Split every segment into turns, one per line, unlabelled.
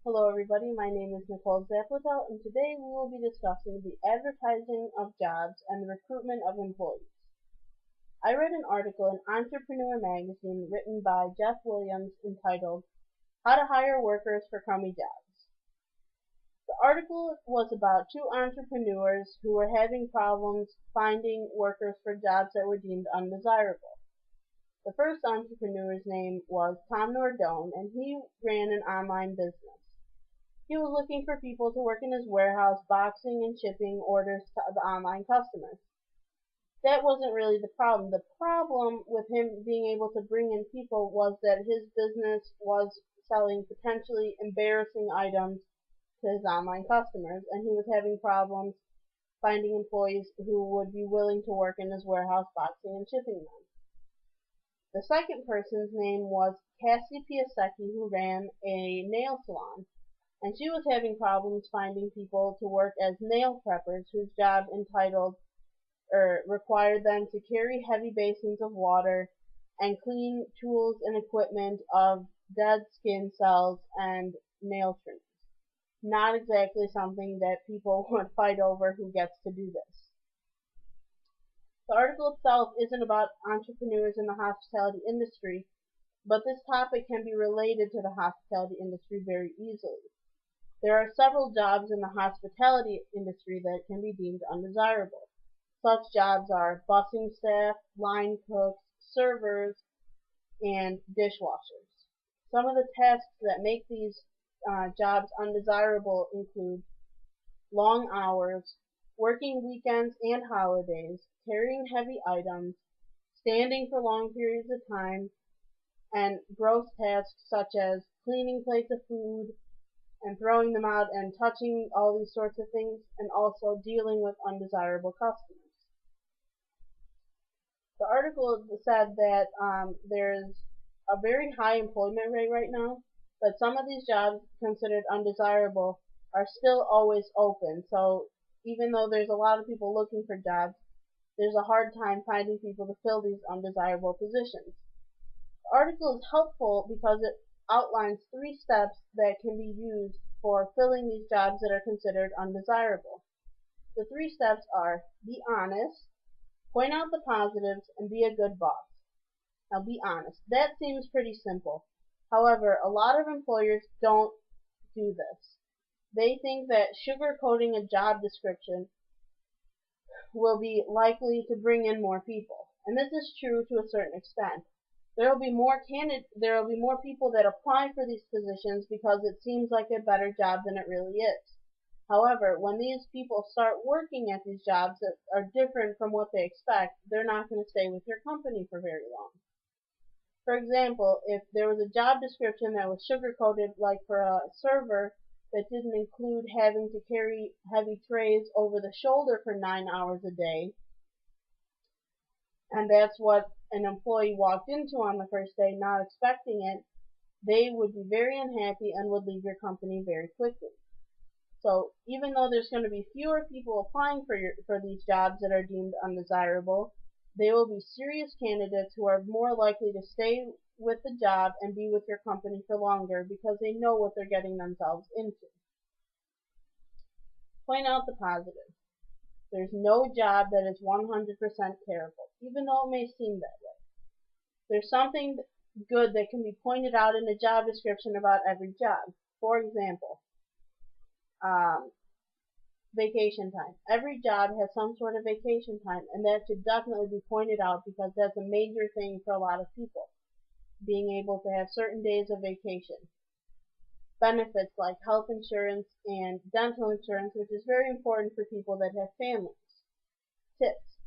Hello everybody, my name is Nicole Zapletal and today we will be discussing the advertising of jobs and the recruitment of employees. I read an article in Entrepreneur magazine written by Jeff Williams entitled How to Hire Workers for Crummy Jobs. The article was about two entrepreneurs who were having problems finding workers for jobs that were deemed undesirable. The first entrepreneur's name was Tom Nordone and he ran an online business. He was looking for people to work in his warehouse boxing and shipping orders to the online customers. That wasn't really the problem. The problem with him being able to bring in people was that his business was selling potentially embarrassing items to his online customers, and he was having problems finding employees who would be willing to work in his warehouse boxing and shipping them. The second person's name was Cassie Piasecki, who ran a nail salon, and she was having problems finding people to work as nail preppers whose job entitled or required them to carry heavy basins of water and clean tools and equipment of dead skin cells and nail trimmers. Not exactly something that people would fight over who gets to do this. The article itself isn't about entrepreneurs in the hospitality industry, but this topic can be related to the hospitality industry very easily. There are several jobs in the hospitality industry that can be deemed undesirable. Such jobs are busing staff, line cooks, servers, and dishwashers. Some of the tasks that make these jobs undesirable include long hours, working weekends and holidays, carrying heavy items, standing for long periods of time, and gross tasks such as cleaning plates of food, and throwing them out and touching all these sorts of things, and also dealing with undesirable customers. The article said that there's a very high employment rate right now, but some of these jobs considered undesirable are still always open. So even though there's a lot of people looking for jobs, there's a hard time finding people to fill these undesirable positions. The article is helpful because it outlines 3 steps that can be used for filling these jobs that are considered undesirable. The 3 steps are be honest, point out the positives, and be a good boss. Now be honest. That seems pretty simple. However, a lot of employers don't do this. They think that sugarcoating a job description will be likely to bring in more people. And this is true to a certain extent. There will be more people that apply for these positions because it seems like a better job than it really is. However, when these people start working at these jobs that are different from what they expect, they're not going to stay with your company for very long. For example, if there was a job description that was sugar-coated, like for a server, that didn't include having to carry heavy trays over the shoulder for 9 hours a day, and that's what an employee walked into on the first day not expecting it, they would be very unhappy and would leave your company very quickly. So even though there's going to be fewer people applying for these jobs that are deemed undesirable, they will be serious candidates who are more likely to stay with the job and be with your company for longer because they know what they're getting themselves into. Point out the positives. There's no job that is 100% terrible, even though it may seem that way. There's something good that can be pointed out in a job description about every job. For example, um, vacation time. Every job has some sort of vacation time, and that should definitely be pointed out because that's a major thing for a lot of people, being able to have certain days of vacation. Benefits like health insurance and dental insurance, which is very important for people that have families. Tips.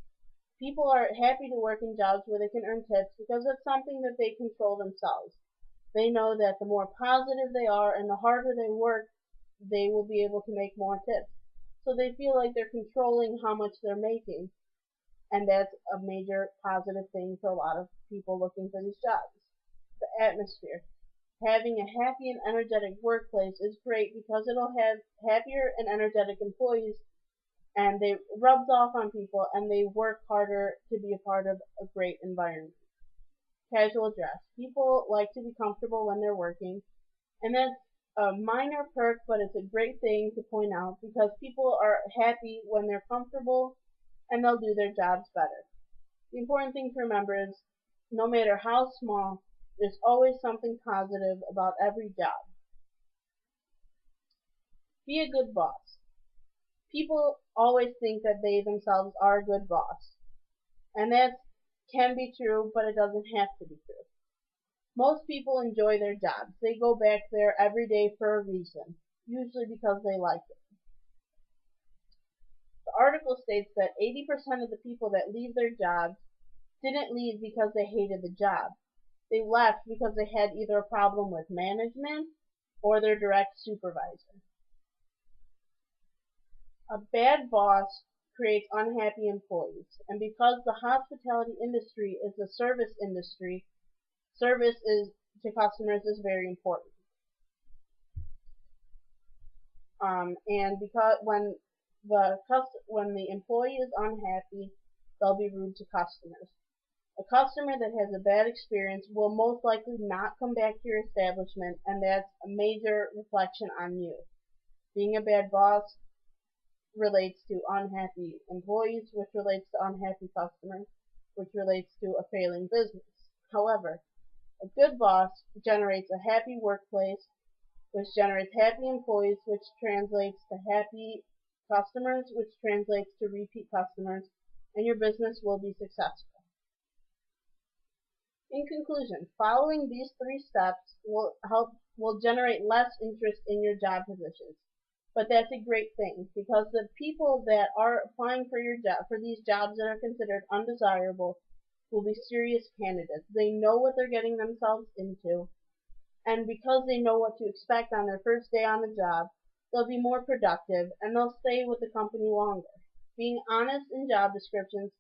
People are happy to work in jobs where they can earn tips because it's something that they control themselves. They know that the more positive they are and the harder they work, they will be able to make more tips. So they feel like they're controlling how much they're making, and that's a major positive thing for a lot of people looking for these jobs. The atmosphere. Having a happy and energetic workplace is great because it'll have happier and energetic employees and they rubs off on people and they work harder to be a part of a great environment. Casual dress. People like to be comfortable when they're working, and that's a minor perk, but it's a great thing to point out because people are happy when they're comfortable and they'll do their jobs better. The important thing to remember is no matter how small, there's always something positive about every job. Be a good boss. People always think that they themselves are a good boss, and that can be true, but it doesn't have to be true. Most people enjoy their jobs. They go back there every day for a reason, usually because they like it. The article states that 80% of the people that leave their jobs didn't leave because they hated the job. They left because they had either a problem with management or their direct supervisor. A bad boss creates unhappy employees, and because the hospitality industry is a service industry, service is to customers is very important. And because when the employee is unhappy, they'll be rude to customers. A customer that has a bad experience will most likely not come back to your establishment, and that's a major reflection on you. Being a bad boss relates to unhappy employees, which relates to unhappy customers, which relates to a failing business. However, a good boss generates a happy workplace, which generates happy employees, which translates to happy customers, which translates to repeat customers, and your business will be successful. In conclusion, following these three steps will generate less interest in your job positions. But that's a great thing because the people that are applying for your job for these jobs that are considered undesirable will be serious candidates. They know what they're getting themselves into, and because they know what to expect on their first day on the job, they'll be more productive and they'll stay with the company longer. Being honest in job descriptions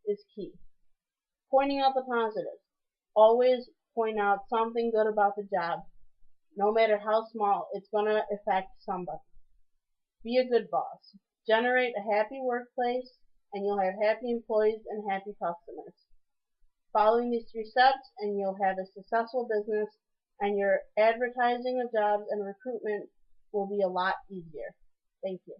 is key. Pointing out the positives. Always point out something good about the job. No matter how small, it's going to affect somebody. Be a good boss. Generate a happy workplace, and you'll have happy employees and happy customers. Following these three steps, and you'll have a successful business, and your advertising of jobs and recruitment will be a lot easier. Thank you.